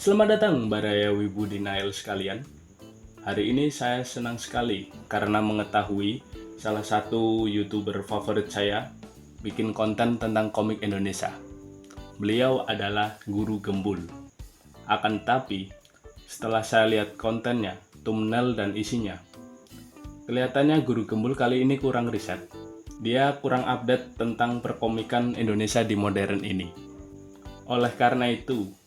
Selamat datang Baraya Wibu Dinail sekalian. Hari ini saya senang sekali karena mengetahui salah satu YouTuber favorit saya bikin konten tentang komik Indonesia. Beliau adalah Guru Gembul. Akan tetapi, setelah saya lihat kontennya, thumbnail dan isinya, kelihatannya Guru Gembul kali ini kurang riset. Dia kurang update tentang perkomikan Indonesia di modern ini. Oleh karena itu,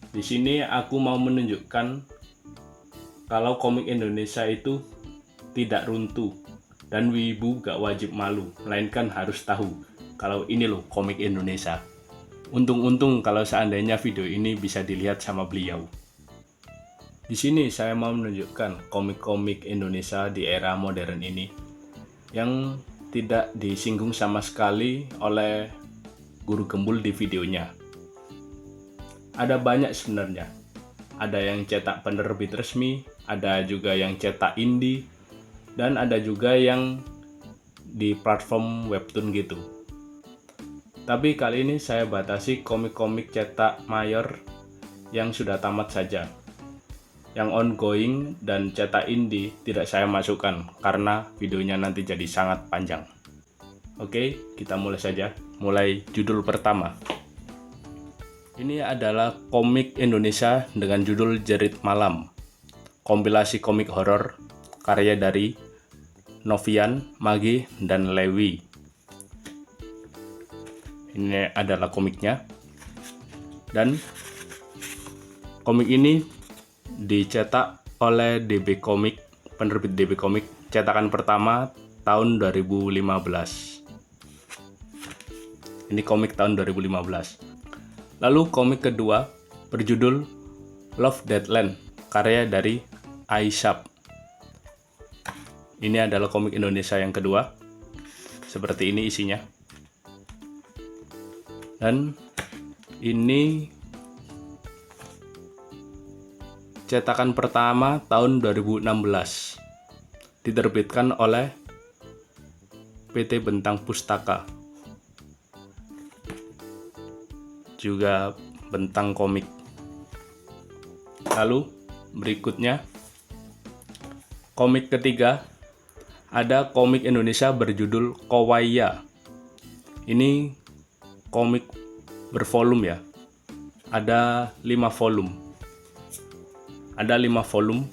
di sini aku mau menunjukkan kalau komik Indonesia itu tidak runtuh dan wibu gak wajib malu, melainkan harus tahu kalau ini loh komik Indonesia. Untung-untung kalau seandainya video ini bisa dilihat sama beliau. Di sini saya mau menunjukkan komik-komik Indonesia di era modern ini yang tidak disinggung sama sekali oleh Guru Gembul di videonya. Ada banyak sebenarnya. Ada yang cetak penerbit resmi, ada juga yang cetak indie, dan ada juga yang di platform webtoon gitu. Tapi kali ini saya batasi komik-komik cetak mayor yang sudah tamat saja. Yang ongoing dan cetak indie tidak saya masukkan karena videonya nanti jadi sangat panjang. Oke, kita mulai saja. Mulai judul pertama. Ini adalah komik Indonesia dengan judul Jerit Malam, kompilasi komik horor karya dari Novian, Magi, dan Lewi. Ini adalah komiknya, dan komik ini dicetak oleh DB Komik, penerbit DB Komik, cetakan pertama tahun 2015. Ini komik tahun 2015. Lalu komik kedua berjudul Love Deadland, karya dari Aishap. Ini adalah komik Indonesia yang kedua. Seperti ini isinya. Dan ini cetakan pertama tahun 2016. Diterbitkan oleh PT Bentang Pustaka. Juga Bentang Komik. Lalu berikutnya komik ketiga ada komik Indonesia berjudul Kowaya. Ini komik bervolume ya. Ada 5 volume. Ada 5 volume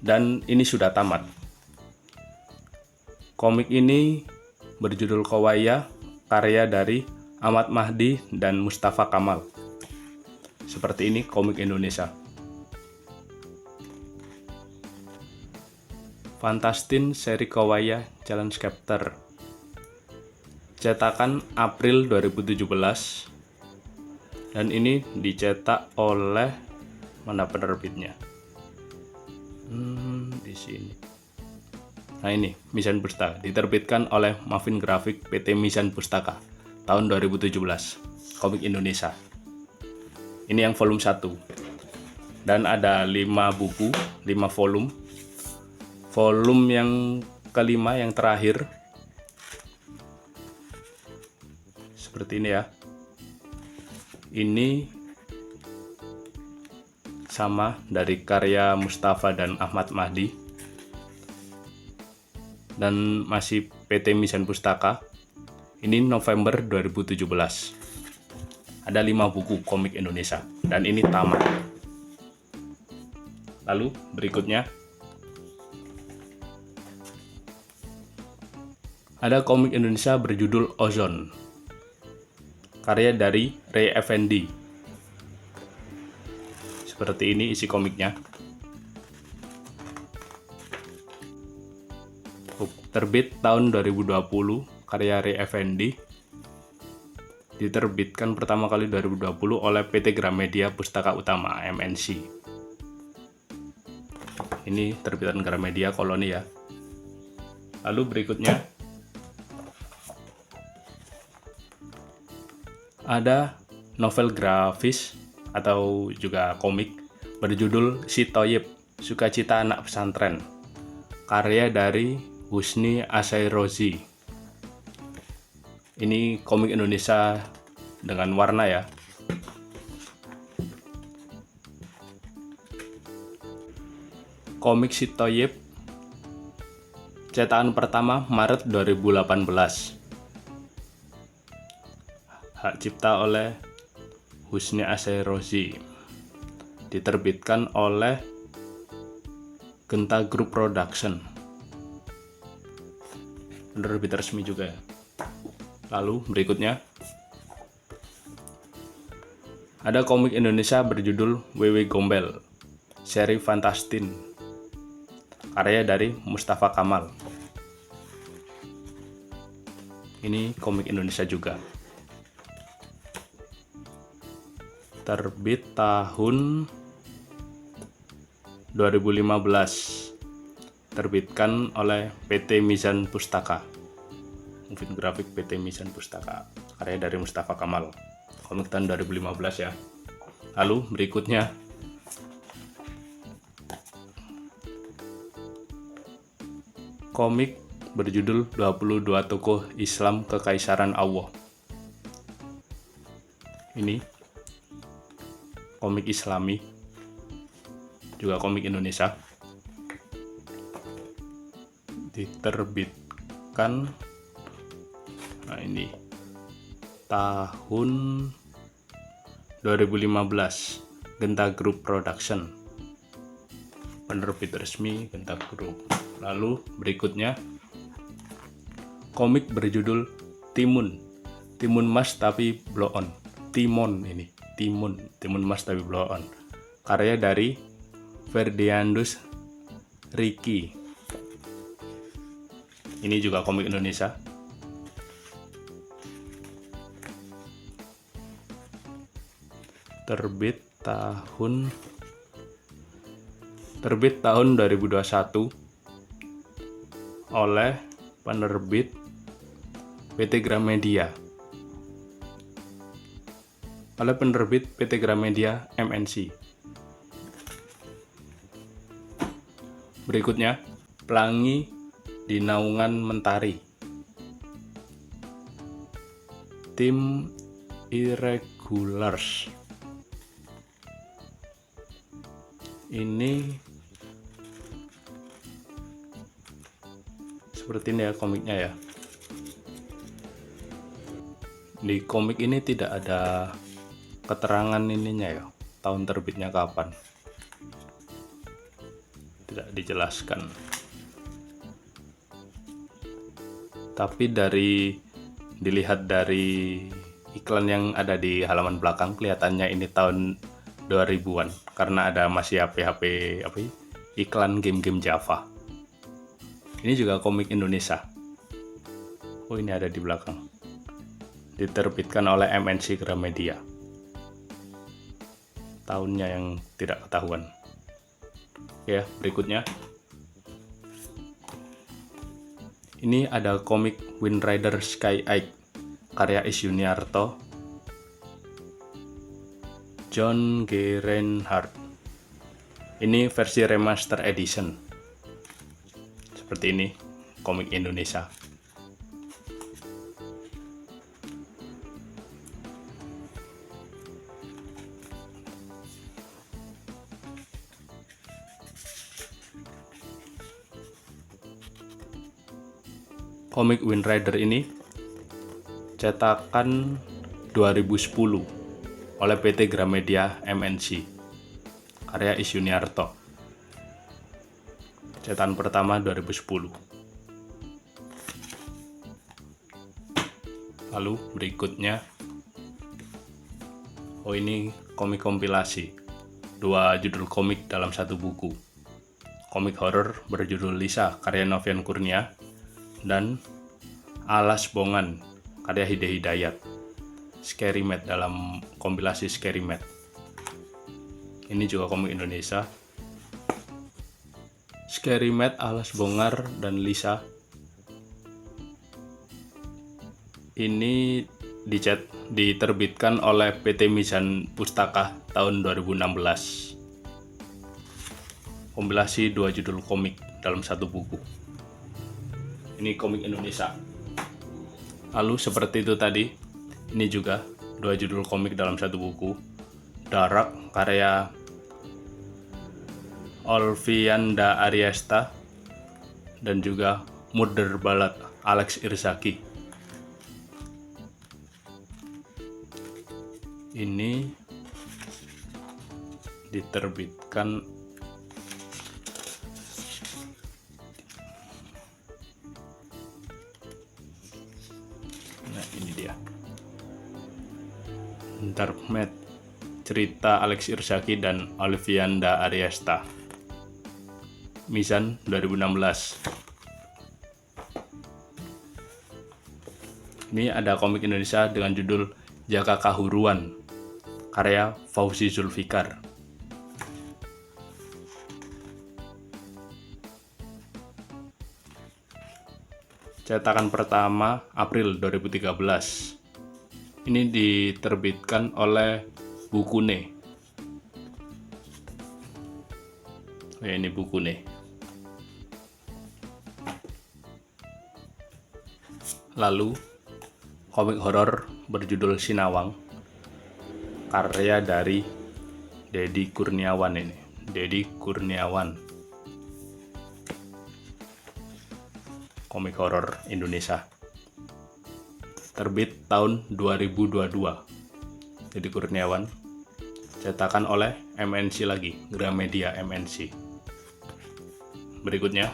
dan ini sudah tamat. Komik ini berjudul Kowaya, karya dari Ahmad Mahdi dan Mustafa Kamal. Seperti ini komik Indonesia. Fantastin seri Kowaya Challenge Chapter. Cetakan April 2017. Dan ini dicetak oleh mana penerbitnya? Di sini. Nah ini Misan Pustaka, diterbitkan oleh Mavin Grafik PT Misan Pustaka. Tahun 2017, komik Indonesia. Ini yang volume 1. Dan ada 5 buku, 5 volume. Volume yang kelima, yang terakhir. Seperti ini ya. Ini sama dari karya Mustafa dan Ahmad Mahdi. Dan masih PT Misan Pustaka. Ini November 2017. Ada 5 buku komik Indonesia dan ini tamat. Lalu berikutnya ada komik Indonesia berjudul Ozon, karya dari Ray Effendi. Seperti ini isi komiknya. Terbit tahun 2020, karya Ray Effendi. Diterbitkan pertama kali 2020 oleh PT Gramedia Pustaka Utama MNC. Ini terbitan Gramedia Koloni ya. Lalu berikutnya ada novel grafis atau juga komik berjudul Si Toyib, Sukacita Anak Pesantren, karya dari Husni Asairozi. Ini komik Indonesia dengan warna ya. Komik Si Thoyib, cetakan pertama Maret 2018. Hak cipta oleh Husni Asyrozi. Diterbitkan oleh Genta Group Production. Penerbit resmi juga ya. Lalu berikutnya ada komik Indonesia berjudul Wewe Gombel, seri Fantastin, karya dari Mustafa Kamal. Ini komik Indonesia juga. Terbit tahun 2015. Terbitkan oleh PT Mizan Pustaka. Movie grafik PT Mizan Pustaka, karya dari Mustafa Kamal. Komik tahun 2015 ya. Lalu berikutnya komik berjudul 22 Tokoh Islam Kekaisaran Allah. Ini komik Islami, juga komik Indonesia. Diterbitkan ini tahun 2015, Genta Group Production. Penerbit resmi Genta Group. Lalu berikutnya komik berjudul Timun Mas tapi blow on. Timun Mas tapi blow on, karya dari Ferdiandus Riki. Ini juga komik Indonesia. Terbit tahun 2021 oleh penerbit PT Gramedia. MNC. Berikutnya, Pelangi di Naungan Mentari. Tim Irregulars. Ini seperti ini ya komiknya ya. Di komik ini tidak ada keterangan ininya ya, tahun terbitnya kapan. Tidak dijelaskan. Tapi dilihat dari iklan yang ada di halaman belakang, kelihatannya ini tahun 2000-an karena ada masih HP iklan game-game Java. Ini juga komik Indonesia. Oh, ini ada di belakang. Diterbitkan oleh MNC Gramedia. Tahunnya yang tidak ketahuan. Ya, berikutnya. Ini ada komik Wind Rider Sky Eye, karya Is Yuniarto, John G. Reinhardt. Ini versi remaster edition. Seperti ini komik Indonesia. Komik Wind Rider ini cetakan 2010 oleh PT Gramedia MNC, karya Is Yuniarto. Cetakan pertama 2010. Lalu berikutnya, ini komik kompilasi, 2 judul komik dalam 1 buku. Komik horor berjudul Lisa, karya Novian Kurnia, dan Alas Bongan, karya Hide Hidayat. Scary Mat dalam kompilasi Scary Mat. Ini juga komik Indonesia. Scary Mat, Alas Bongar, dan Lisa. Ini diterbitkan oleh PT Mizan Pustaka tahun 2016. Kompilasi 2 judul komik dalam 1 buku. Ini komik Indonesia. Lalu seperti itu tadi, ini juga 2 judul komik dalam 1 buku. Darak, karya Olvianda Ariesta, dan juga Murder Ballad Alex Irzaki. Ini diterbitkan ini dia, Darkmat, cerita Alex Irzaki dan Olvianda Ariesta, Mizan 2016. Ini ada komik Indonesia dengan judul Jaka Kahuruan, karya Fauzi Zulfikar. Cetakan pertama April 2013. Ini diterbitkan oleh Bukune. Ini Bukune. Lalu komik horor berjudul Sinawang, karya dari Deddy Kurniawan. Ini Deddy Kurniawan, komik horor Indonesia, terbit tahun 2022. Deddy Kurniawan, cetakan oleh MNC lagi, Gramedia MNC. Berikutnya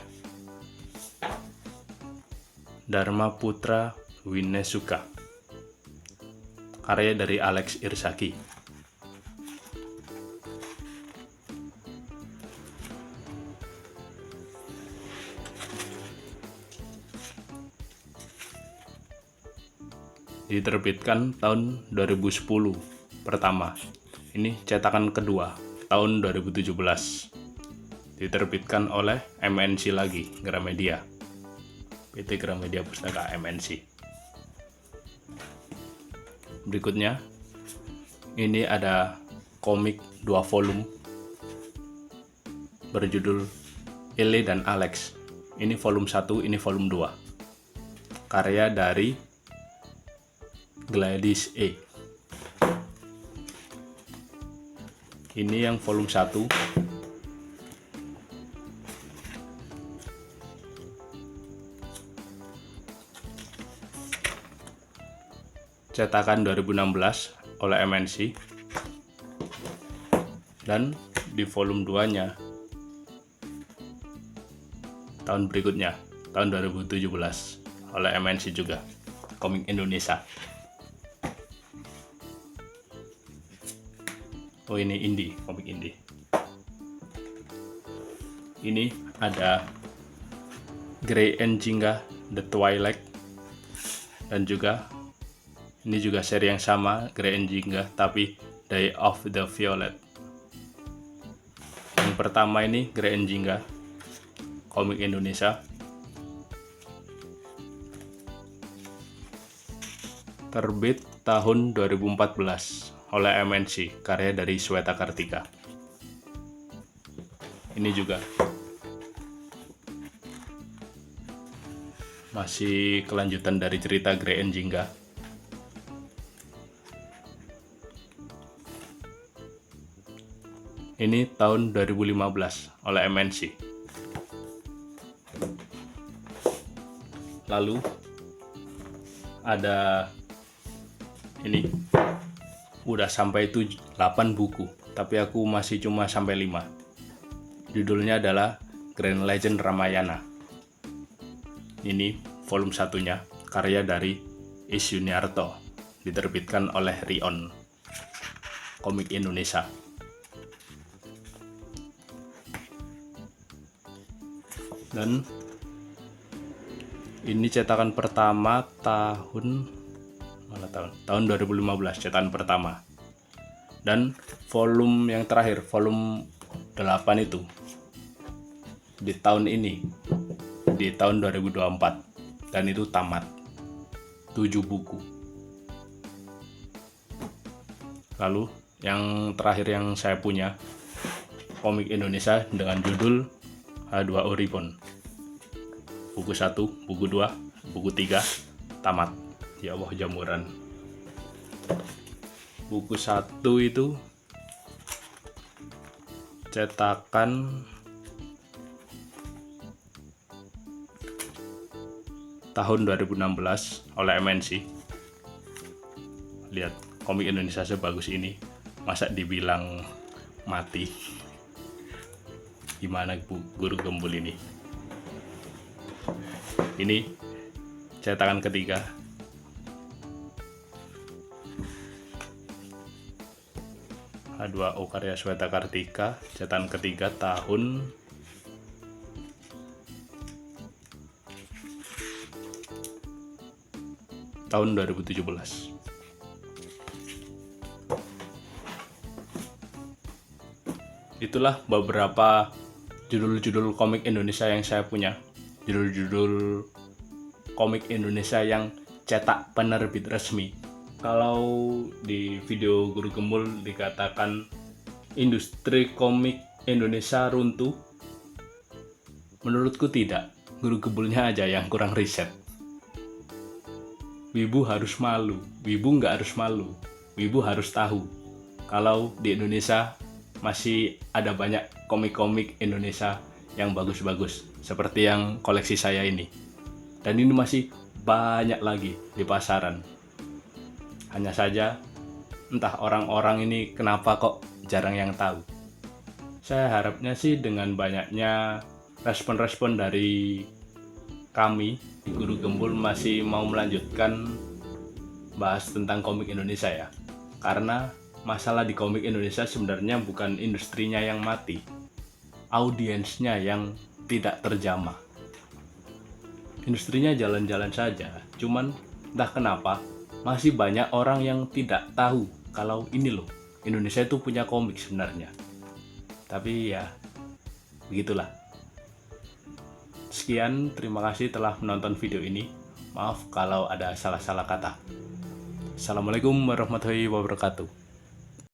Dharma Putra Winesuka, karya dari Alex Irzaki. Diterbitkan tahun 2010 pertama. Ini cetakan kedua tahun 2017. Diterbitkan oleh MNC lagi, Gramedia. PT Gramedia Pustaka MNC. Berikutnya, ini ada komik 2 volume berjudul Ele dan Alex. Ini volume 1, ini volume 2. Karya dari Gladys E. Ini yang volume 1. Cetakan 2016 oleh MNC. Dan di volume 2-nya tahun berikutnya, tahun 2017 oleh MNC juga, komik Indonesia. Oh, ini indie, komik indie. Ini ada Grey and Jingga The Twilight, dan juga ini juga seri yang sama, Grey and Jingga, tapi Day of the Violet. Yang pertama ini Grey and Jingga, komik Indonesia, terbit tahun 2014 oleh MNC, karya dari Sweta Kartika. Ini juga masih kelanjutan dari cerita Grey and Jingga. Ini tahun 2015 oleh MNC. Lalu ada ini, udah sampai 8 buku, tapi aku masih cuma sampai 5. Judulnya adalah Grand Legend Ramayana. Ini volume 1-nya, karya dari Is Yuniarto, diterbitkan oleh Rion, komik Indonesia. Dan ini cetakan pertama tahun 2015, cetakan pertama. Dan volume yang terakhir, volume 8 itu di tahun ini, di tahun 2024, dan itu tamat 7 buku. Lalu yang terakhir yang saya punya, komik Indonesia dengan judul H2O Ribbon. Buku 1, buku 2, buku 3 tamat. Ya Allah, jamuran. Buku 1 itu cetakan tahun 2016 oleh MNC. Lihat, komik Indonesia sebagus ini, masa dibilang mati? Gimana Guru Gembul ini? Ini cetakan ketiga. H2O karya Sweta Kartika, cetakan ketiga tahun 2017. Itulah beberapa judul-judul komik Indonesia yang saya punya. Judul-judul komik Indonesia yang cetak penerbit resmi. Kalau di video Guru Gembul dikatakan industri komik Indonesia runtuh, menurutku tidak. Guru Gembulnya aja yang kurang riset. Wibu harus malu, wibu nggak harus malu, wibu harus tahu kalau di Indonesia masih ada banyak komik-komik Indonesia yang bagus-bagus seperti yang koleksi saya ini, dan ini masih banyak lagi di pasaran. Hanya saja entah orang-orang ini kenapa kok jarang yang tahu. Saya harapnya sih dengan banyaknya respon-respon dari kami di Guru Gembul masih mau melanjutkan bahas tentang komik Indonesia ya. Karena masalah di komik Indonesia sebenarnya bukan industrinya yang mati, audiensnya yang tidak terjamah. Industrinya jalan-jalan saja, cuman entah kenapa masih banyak orang yang tidak tahu kalau ini loh, Indonesia itu punya komik sebenarnya. Tapi ya begitulah. Sekian, terima kasih telah menonton video ini. Maaf kalau ada salah-salah kata. Assalamualaikum warahmatullahi wabarakatuh.